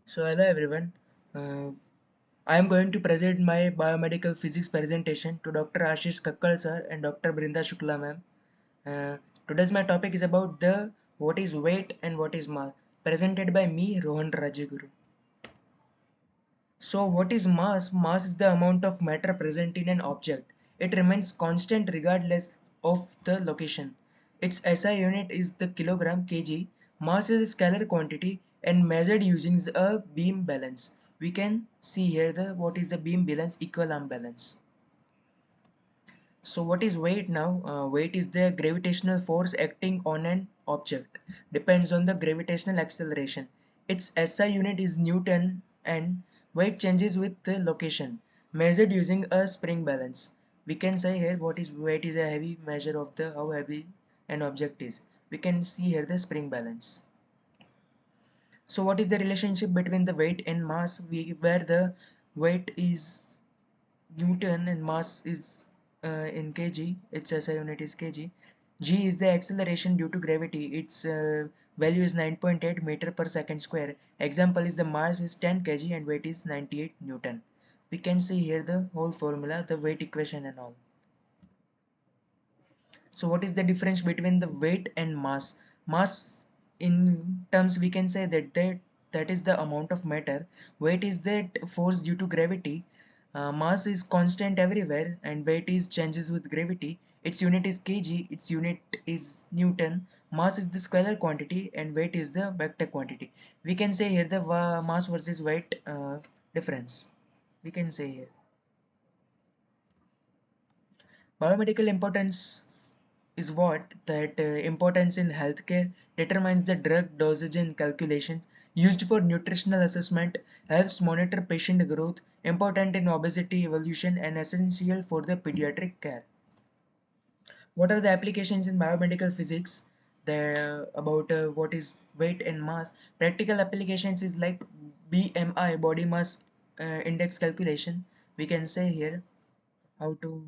So hello everyone. I am going to present my biomedical physics presentation to Dr. Ashish Kakkal sir and Dr. Brinda Shukla ma'am. Today's my topic is about the what is weight and what is mass, presented by me Rohan Rajaguru. So what is mass? Mass is the amount of matter present in an object. It remains constant regardless of the location. Its SI unit is the kilogram kg. Mass is a scalar quantity and measured using a beam balance. We can see here the what is the beam balance, equal arm balance. So what is weight now? Weight is the gravitational force acting on an object. Depends on the gravitational acceleration. Its SI unit is Newton and weight changes with the location. Measured using a spring balance. We can say here what is weight is a heavy measure of the how heavy an object is. We can see here the spring balance. So what is the relationship between the weight and mass? Where the weight is Newton and mass is in kg, its SI unit is kg. G is the acceleration due to gravity, its value is 9.8 meter per second square. Example is the mass is 10 kg and weight is 98 Newton. We can see here the whole formula, the weight equation and all. So what is the difference between the weight and mass? Mass in terms we can say that is the amount of matter. Weight is that force due to gravity. Mass is constant everywhere and weight is changes with gravity. Its unit is kg, its unit is Newton. Mass is the scalar quantity and weight is the vector quantity. We can say here the mass versus weight difference. We can say here. Biomedical importance is what that importance in healthcare determines the drug dosage and calculations used for nutritional assessment, helps monitor patient growth, important in obesity evolution and essential for the pediatric care. What are the applications in biomedical physics? The about what is weight and mass. Practical applications is like BMI, body mass index calculation. We can say here how to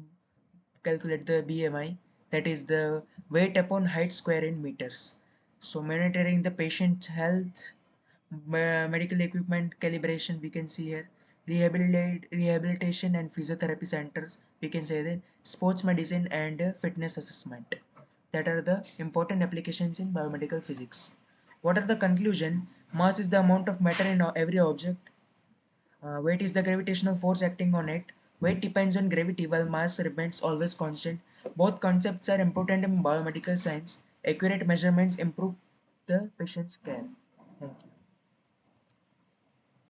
calculate the BMI, that is the weight upon height square in meters. So monitoring the patient health, medical equipment calibration, we can see here rehabilitation and physiotherapy centers, we can say that sports medicine and fitness assessment. That are the important applications in biomedical physics. What are the conclusion? Mass is the amount of matter in every object. Weight is the gravitational force acting on it. Weight depends on gravity while mass remains always constant. Both concepts are important in biomedical science. Accurate measurements improve the patient's care. Thank you.